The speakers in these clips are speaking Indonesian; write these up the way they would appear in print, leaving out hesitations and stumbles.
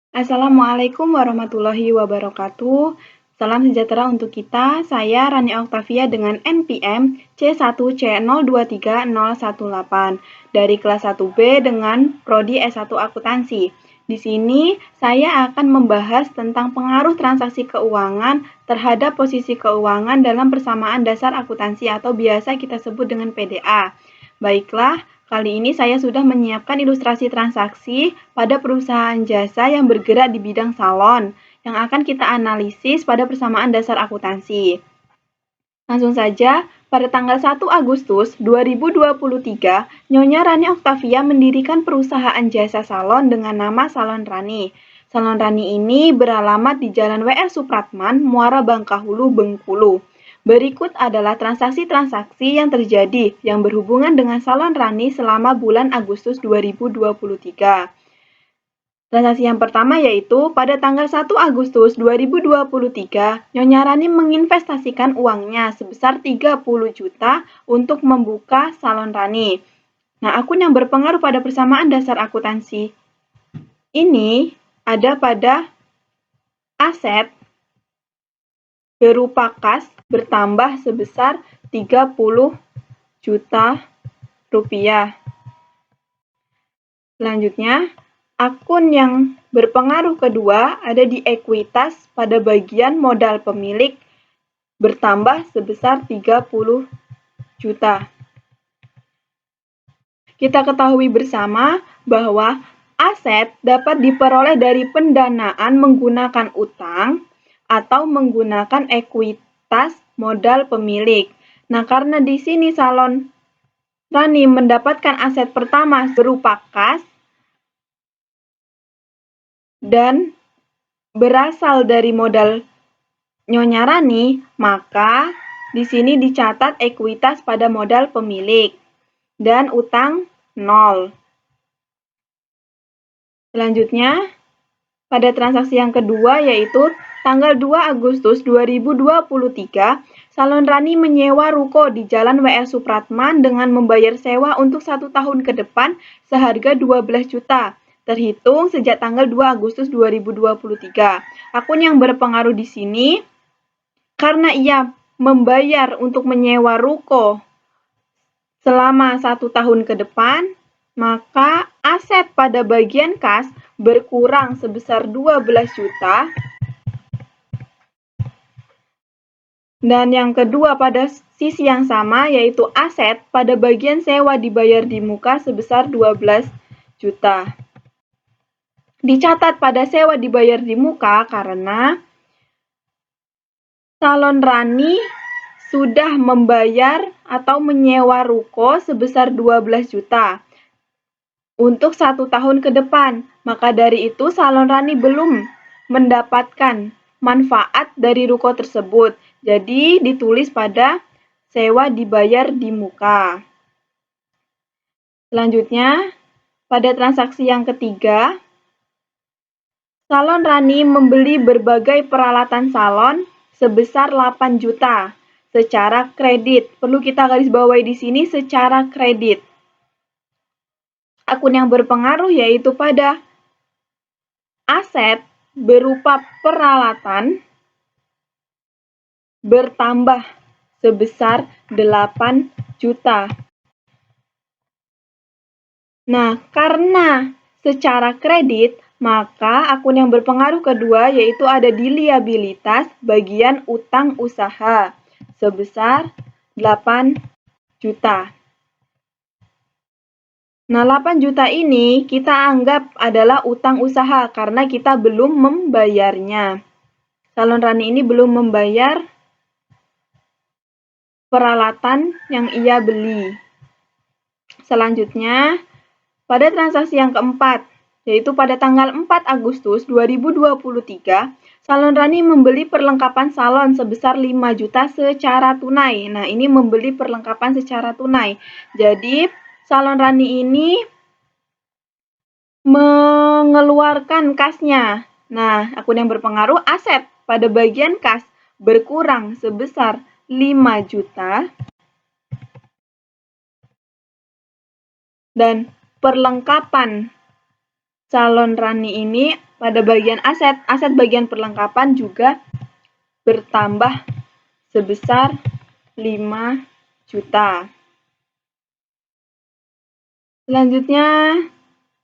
Assalamualaikum warahmatullahi wabarakatuh. Salam sejahtera untuk kita. Saya Rani Oktavia dengan NPM C1C023018 dari kelas 1B dengan prodi S1 Akuntansi. Di sini saya akan membahas tentang pengaruh transaksi keuangan terhadap posisi keuangan dalam persamaan dasar akuntansi atau biasa kita sebut dengan PDA. Baiklah, kali ini saya sudah menyiapkan ilustrasi transaksi pada perusahaan jasa yang bergerak di bidang salon yang akan kita analisis pada persamaan dasar akuntansi. Langsung saja, pada tanggal 1 Agustus 2023, Nyonya Rani Oktavia mendirikan perusahaan jasa salon dengan nama Salon Rani. Salon Rani ini beralamat di Jalan W.R. Supratman, Muara Bangkahulu, Bengkulu. Berikut adalah transaksi-transaksi yang terjadi yang berhubungan dengan Salon Rani selama bulan Agustus 2023. Transaksi yang pertama yaitu pada tanggal 1 Agustus 2023, Nyonya Rani menginvestasikan uangnya sebesar 30 juta untuk membuka Salon Rani. Nah, akun yang berpengaruh pada persamaan dasar akuntansi ini ada pada aset berupa kas bertambah sebesar 30 juta rupiah. Selanjutnya, akun yang berpengaruh kedua ada di ekuitas pada bagian modal pemilik bertambah sebesar 30 juta. Kita ketahui bersama bahwa aset dapat diperoleh dari pendanaan menggunakan utang atau menggunakan ekuitas modal pemilik. Nah, karena di sini Salon Rani mendapatkan aset pertama berupa kas dan berasal dari modal Nyonya Rani, maka di sini dicatat ekuitas pada modal pemilik dan utang 0. Selanjutnya, pada transaksi yang kedua yaitu tanggal 2 Agustus 2023, Salon Rani menyewa ruko di Jalan W.R. Supratman dengan membayar sewa untuk 1 tahun ke depan seharga 12 juta, terhitung sejak tanggal 2 Agustus 2023. Akun yang berpengaruh di sini, karena ia membayar untuk menyewa ruko selama 1 tahun ke depan, maka aset pada bagian kas berkurang sebesar 12 juta. Dan yang kedua pada sisi yang sama yaitu aset pada bagian sewa dibayar di muka sebesar 12 juta. Dicatat pada sewa dibayar di muka karena Salon Rani sudah membayar atau menyewa ruko sebesar 12 juta untuk 1 tahun ke depan. Maka dari itu Salon Rani belum mendapatkan manfaat dari ruko tersebut. Jadi ditulis pada sewa dibayar di muka. Selanjutnya, pada transaksi yang ketiga, Salon Rani membeli berbagai peralatan salon sebesar 8 juta secara kredit. Perlu kita garis bawahi di sini secara kredit. Akun yang berpengaruh yaitu pada aset berupa peralatan bertambah sebesar 8 juta. Nah, karena secara kredit, maka akun yang berpengaruh kedua yaitu ada di liabilitas bagian utang usaha sebesar 8 juta. Nah, 8 juta ini kita anggap adalah utang usaha karena kita belum membayarnya. Salon Rani ini belum membayar peralatan yang ia beli. Selanjutnya, pada transaksi yang keempat, yaitu pada tanggal 4 Agustus 2023, Salon Rani membeli perlengkapan salon sebesar 5 juta secara tunai. Nah, ini membeli perlengkapan secara tunai. Jadi, Salon Rani ini mengeluarkan kasnya. Nah, akun yang berpengaruh aset pada bagian kas berkurang sebesar 5 juta dan perlengkapan Salon Rani ini pada bagian aset bagian perlengkapan juga bertambah sebesar 5 juta. Selanjutnya,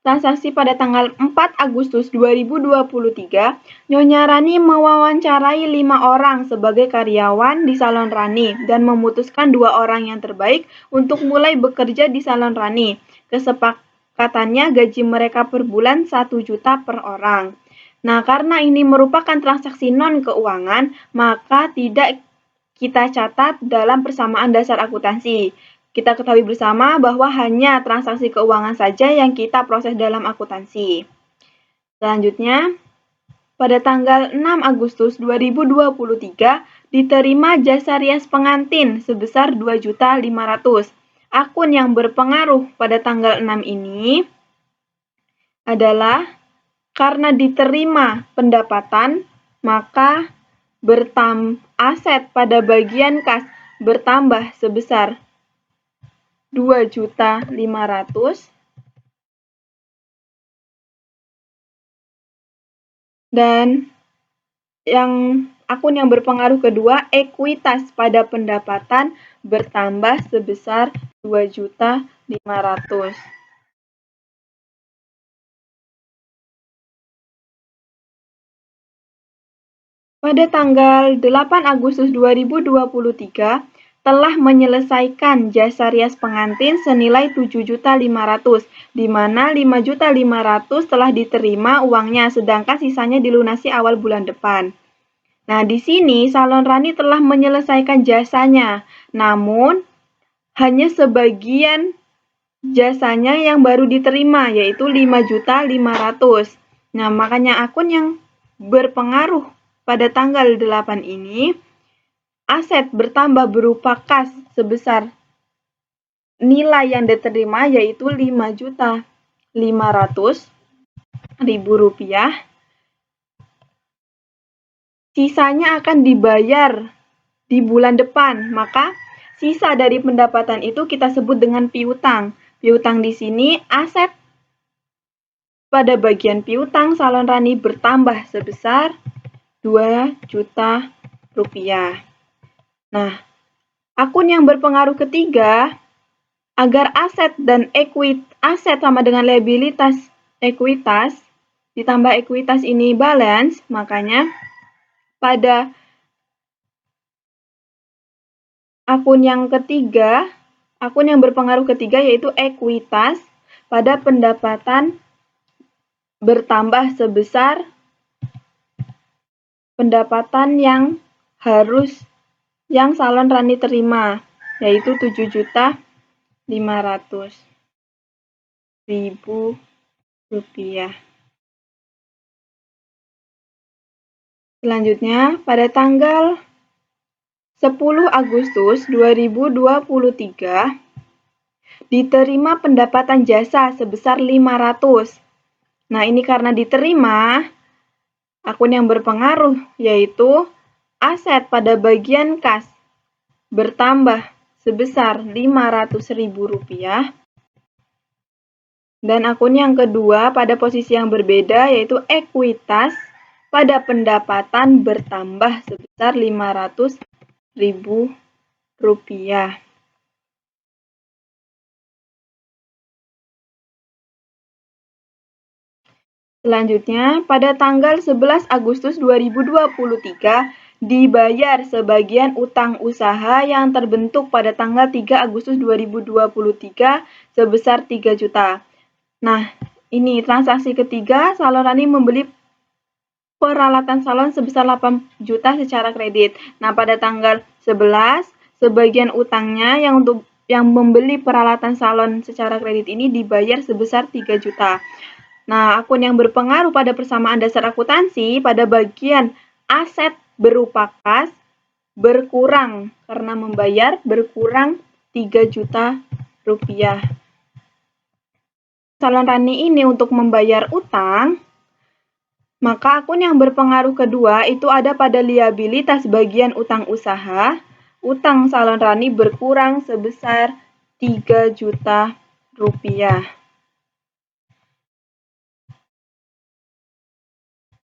transaksi pada tanggal 4 Agustus 2023, Nyonya Rani mewawancarai 5 orang sebagai karyawan di Salon Rani dan memutuskan 2 orang yang terbaik untuk mulai bekerja di Salon Rani. Kesepakatannya gaji mereka per bulan 1 juta per orang. Nah, karena ini merupakan transaksi non-keuangan, maka tidak kita catat dalam persamaan dasar akuntansi. Kita ketahui bersama bahwa hanya transaksi keuangan saja yang kita proses dalam akuntansi. Selanjutnya, pada tanggal 6 Agustus 2023, diterima jasa rias pengantin sebesar 2.500.000. Akun yang berpengaruh pada tanggal 6 ini adalah karena diterima pendapatan, maka aset pada bagian kas bertambah sebesar 2.500.000 dan akun yang berpengaruh kedua, ekuitas pada pendapatan bertambah sebesar 2.500.000. Pada tanggal 8 Agustus 2023, telah menyelesaikan jasa rias pengantin senilai 7.500.000, di mana 5.500.000 telah diterima uangnya, sedangkan sisanya dilunasi awal bulan depan. Nah, di sini Salon Rani telah menyelesaikan jasanya, namun hanya sebagian jasanya yang baru diterima, yaitu 5.500.000. Nah, makanya akun yang berpengaruh pada tanggal 8 ini, aset bertambah berupa kas sebesar nilai yang diterima yaitu Rp5.500.000. Sisanya akan dibayar di bulan depan, maka sisa dari pendapatan itu kita sebut dengan piutang. Piutang di sini aset pada bagian piutang Salon Rani bertambah sebesar Rp2 juta. Nah, akun yang berpengaruh ketiga, agar aset dan aset sama dengan liabilitas ekuitas, ditambah ekuitas ini balance, makanya pada akun yang berpengaruh ketiga yaitu ekuitas pada pendapatan bertambah sebesar pendapatan yang Salon Rani terima, yaitu Rp7.500.000. Selanjutnya, pada tanggal 10 Agustus 2023, diterima pendapatan jasa sebesar 500. Nah, ini karena diterima, akun yang berpengaruh yaitu aset pada bagian kas bertambah sebesar Rp500.000 dan akun yang kedua pada posisi yang berbeda yaitu ekuitas pada pendapatan bertambah sebesar Rp500.000. Selanjutnya, pada tanggal 11 Agustus 2023, dibayar sebagian utang usaha yang terbentuk pada tanggal 3 Agustus 2023 sebesar 3 juta. Nah, ini transaksi ketiga, Salon Rani membeli peralatan salon sebesar 8 juta secara kredit. Nah, pada tanggal 11, sebagian utangnya yang membeli peralatan salon secara kredit ini dibayar sebesar 3 juta. Nah, akun yang berpengaruh pada persamaan dasar akuntansi pada bagian aset berupa kas berkurang karena membayar berkurang 3 juta rupiah. Salon Rani ini untuk membayar utang, maka akun yang berpengaruh kedua itu ada pada liabilitas bagian utang usaha. Utang Salon Rani berkurang sebesar 3 juta rupiah.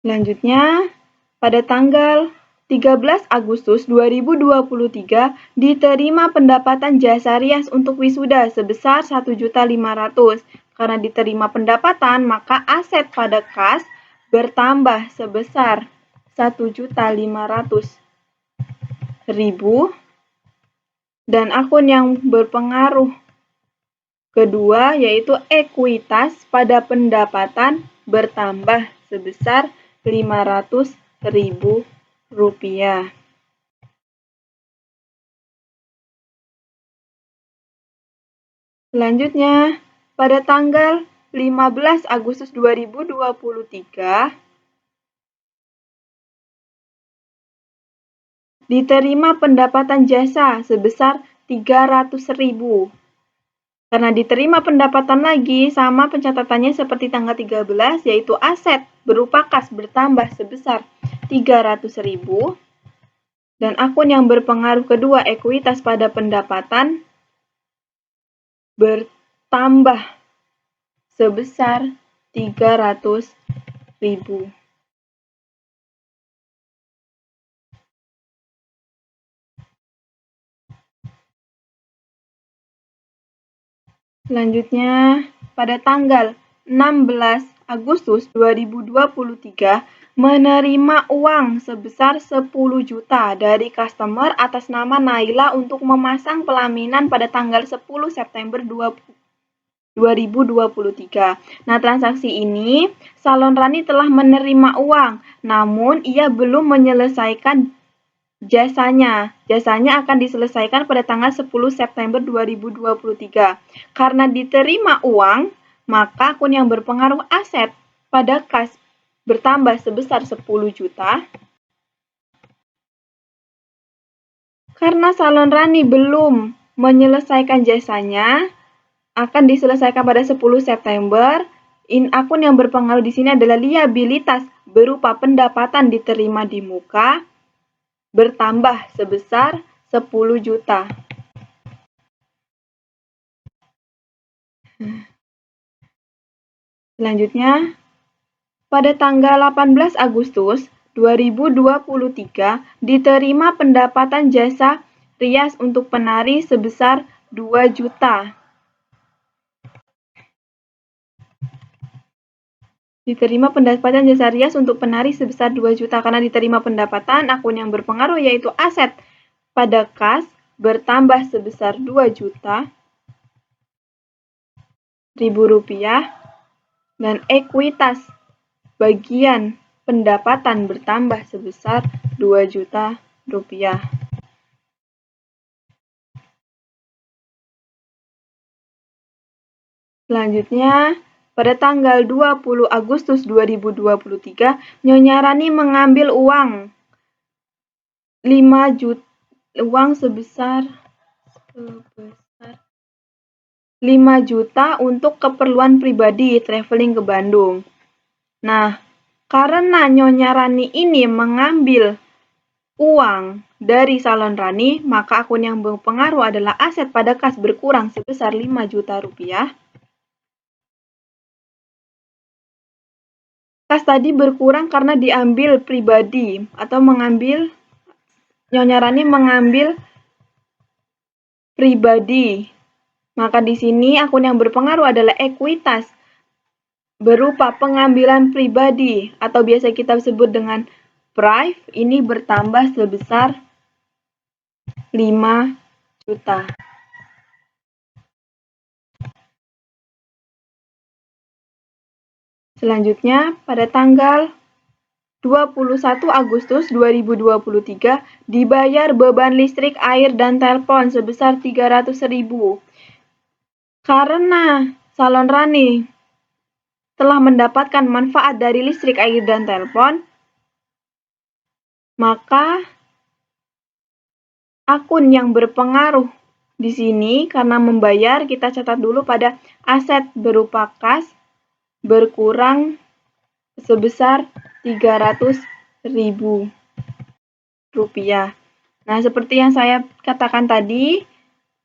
Selanjutnya, pada tanggal 13 Agustus 2023 diterima pendapatan jasa rias untuk wisuda sebesar 1.500.000. Karena diterima pendapatan, maka aset pada kas bertambah sebesar 1.500.000 dan akun yang berpengaruh kedua yaitu ekuitas pada pendapatan bertambah sebesar Rp500.000. Selanjutnya, pada tanggal 15 Agustus 2023 diterima pendapatan jasa sebesar Rp300.000. Karena diterima pendapatan lagi, sama pencatatannya seperti tanggal 13, yaitu aset berupa kas bertambah sebesar Rp300.000 dan akun yang berpengaruh kedua ekuitas pada pendapatan bertambah sebesar Rp300.000. Selanjutnya, pada tanggal 16 Agustus 2023 menerima uang sebesar 10 juta dari customer atas nama Naila untuk memasang pelaminan pada tanggal 10 September 2023. Nah, transaksi ini Salon Rani telah menerima uang, namun ia belum menyelesaikan jasanya. Jasanya akan diselesaikan pada tanggal 10 September 2023. Karena diterima uang, maka akun yang berpengaruh aset pada kas bertambah sebesar 10 juta. Karena Salon Rani belum menyelesaikan jasanya, akan diselesaikan pada 10 September. Akun yang berpengaruh di sini adalah liabilitas berupa pendapatan diterima di muka bertambah sebesar 10 juta. Selanjutnya, pada tanggal 18 Agustus 2023 diterima pendapatan jasa rias untuk penari sebesar 2 juta. Diterima pendapatan jasa rias untuk penari sebesar 2 juta karena diterima pendapatan akun yang berpengaruh yaitu aset pada kas bertambah sebesar 2 juta Rp1.000 dan ekuitas bagian pendapatan bertambah sebesar Rp2 juta. Selanjutnya, pada tanggal 20 Agustus 2023, Nyonya Rani mengambil uang 5 juta, sebesar 5 juta untuk keperluan pribadi traveling ke Bandung. Nah, karena Nyonya Rani ini mengambil uang dari Salon Rani, maka akun yang berpengaruh adalah aset pada kas berkurang sebesar Rp5 juta. Kas tadi berkurang karena diambil pribadi atau Nyonya Rani mengambil pribadi. Maka di sini akun yang berpengaruh adalah ekuitas berupa pengambilan pribadi atau biasa kita sebut dengan prive, ini bertambah sebesar 5 juta. Selanjutnya, pada tanggal 21 Agustus 2023 dibayar beban listrik, air, dan telepon sebesar Rp300.000. Karena Salon Rani telah mendapatkan manfaat dari listrik, air, dan telepon, maka akun yang berpengaruh di sini karena membayar, kita catat dulu pada aset berupa kas berkurang sebesar Rp300.000. Nah, seperti yang saya katakan tadi,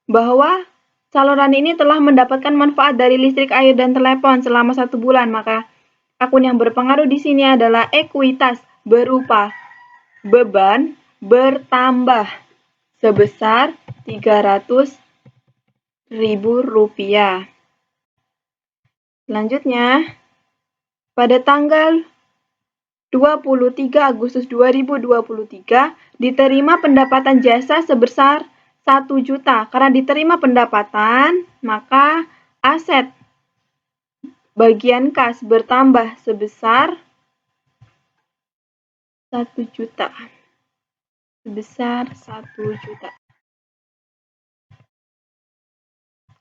bahwa Salon Rani ini telah mendapatkan manfaat dari listrik, air, dan telepon selama 1 bulan, maka akun yang berpengaruh di sini adalah ekuitas berupa beban bertambah sebesar Rp300.000. Selanjutnya, pada tanggal 23 Agustus 2023 diterima pendapatan jasa sebesar 1 juta. Karena diterima pendapatan, maka aset bagian kas bertambah sebesar 1 juta. Sebesar 1 juta.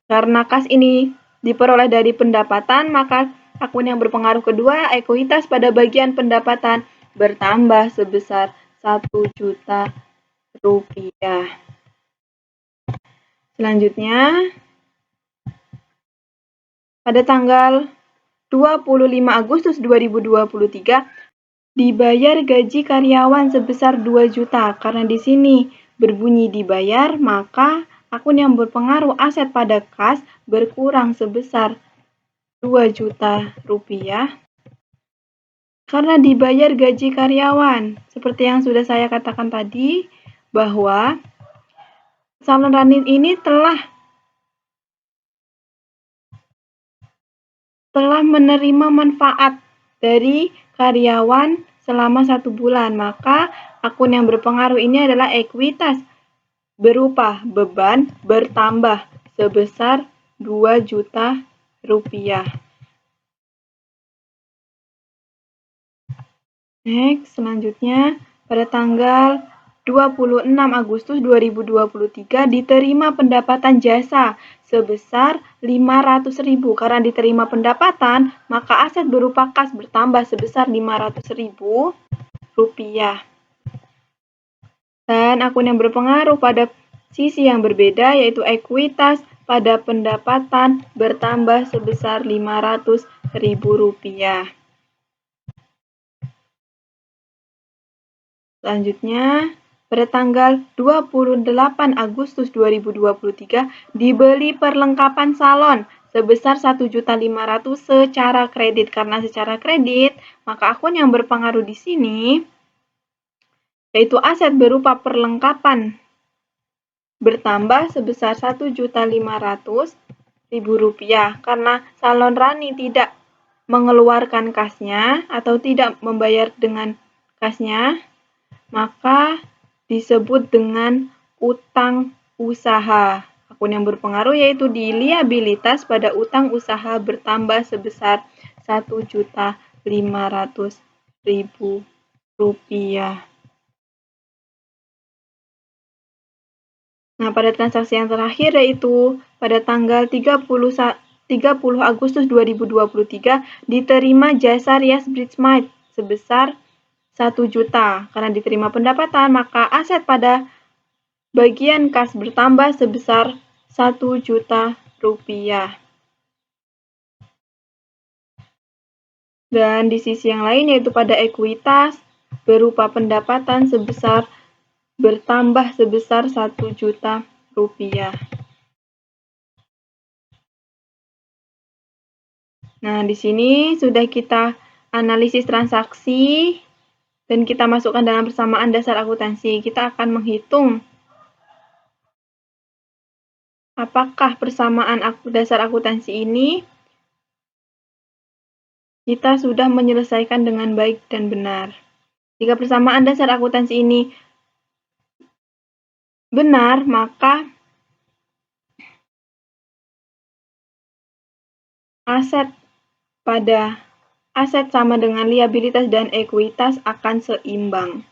Karena kas ini diperoleh dari pendapatan, maka akun yang berpengaruh kedua, ekuitas pada bagian pendapatan, bertambah sebesar 1 juta rupiah. Selanjutnya, pada tanggal 25 Agustus 2023 dibayar gaji karyawan sebesar 2 juta. Karena di sini berbunyi dibayar, maka akun yang berpengaruh aset pada kas berkurang sebesar 2 juta rupiah. Karena dibayar gaji karyawan, seperti yang sudah saya katakan tadi, bahwa salon running ini telah menerima manfaat dari karyawan selama 1 bulan, maka akun yang berpengaruh ini adalah ekuitas berupa beban bertambah sebesar 2 juta rupiah. Next, selanjutnya pada tanggal 26 Agustus 2023 diterima pendapatan jasa sebesar 500.000. Karena diterima pendapatan, maka aset berupa kas bertambah sebesar 500.000 rupiah. Dan akun yang berpengaruh pada sisi yang berbeda, yaitu ekuitas pada pendapatan bertambah sebesar 500.000 rupiah. Selanjutnya, pada tanggal 28 Agustus 2023 dibeli perlengkapan salon sebesar 1.500.000 secara kredit. Karena secara kredit, maka akun yang berpengaruh di sini yaitu aset berupa perlengkapan bertambah sebesar 1.500.000 rupiah. Karena salon Rani tidak mengeluarkan kasnya atau tidak membayar dengan kasnya, maka disebut dengan utang usaha. Akun yang berpengaruh yaitu di liabilitas pada utang usaha bertambah sebesar 1.500.000 rupiah. Nah, pada transaksi yang terakhir yaitu pada tanggal 30 Agustus 2023 diterima jasa rias bridesmaid sebesar 1 juta. Karena diterima pendapatan, maka aset pada bagian kas bertambah sebesar 1 juta rupiah. Dan di sisi yang lain yaitu pada ekuitas berupa pendapatan bertambah sebesar 1 juta rupiah. Nah, di sini sudah kita analisis transaksi dan kita masukkan dalam persamaan dasar akuntansi. Kita akan menghitung apakah persamaan dasar akuntansi ini kita sudah menyelesaikan dengan baik dan benar. Jika persamaan dasar akuntansi ini benar, maka aset sama dengan liabilitas dan ekuitas akan seimbang.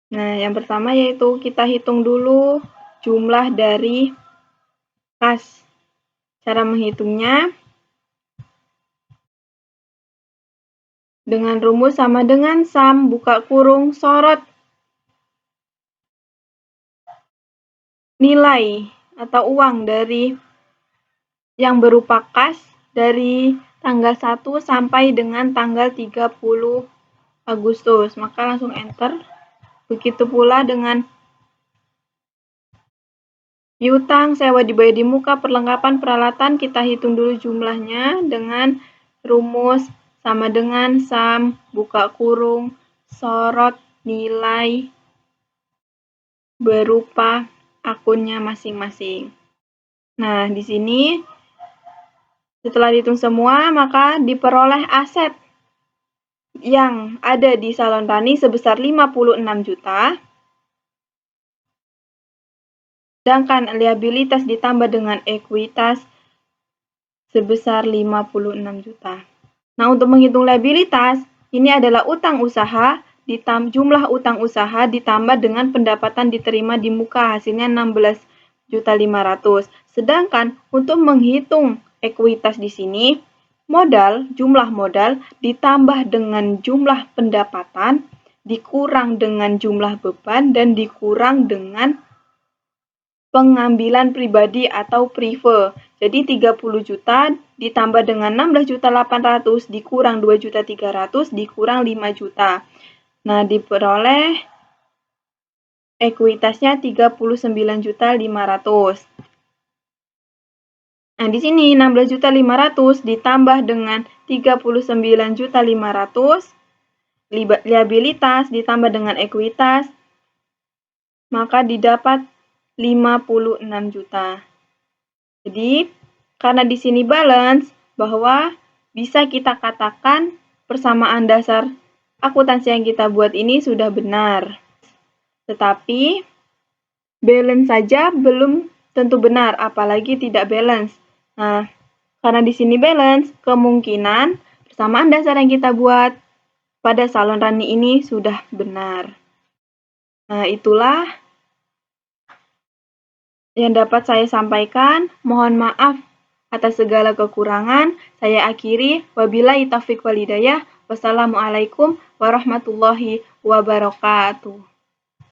Nah, yang pertama yaitu kita hitung dulu jumlah dari kas. Cara menghitungnya dengan rumus sama dengan SAM buka kurung sorot nilai atau uang dari yang berupa kas dari tanggal 1 sampai dengan tanggal 30 Agustus. Maka langsung enter. Begitu pula dengan piutang, sewa dibayar di muka, perlengkapan, peralatan, kita hitung dulu jumlahnya dengan rumus sama dengan sum, buka kurung, sorot nilai berupa akunnya masing-masing. Nah, di sini setelah dihitung semua, maka diperoleh aset yang ada di Salon Tani sebesar 56 juta. Sedangkan liabilitas ditambah dengan ekuitas sebesar 56 juta. Nah, untuk menghitung liabilitas, ini adalah utang usaha, jumlah utang usaha ditambah dengan pendapatan diterima di muka, hasilnya 16.500.000. Sedangkan untuk menghitung ekuitas di sini, jumlah modal ditambah dengan jumlah pendapatan, dikurang dengan jumlah beban, dan dikurang dengan pengambilan pribadi atau prive. Jadi 30 juta ditambah dengan 16.800.000 dikurang 2.300.000 dikurang 5 juta. Nah, diperoleh ekuitasnya 39.500.000. Nah, di sini 16.500.000 ditambah dengan 39.500.000 liabilitas ditambah dengan ekuitas, maka didapat 56 juta. Jadi, karena di sini balance, bahwa bisa kita katakan persamaan dasar akuntansi yang kita buat ini sudah benar. Tetapi, balance saja belum tentu benar, apalagi tidak balance. Nah, karena di sini balance, kemungkinan persamaan dasar yang kita buat pada Salon Tani ini sudah benar. Nah, itulah yang dapat saya sampaikan. Mohon maaf atas segala kekurangan. Saya akhiri. Wabillahi taufiq wal hidayah. Wassalamualaikum warahmatullahi wabarakatuh.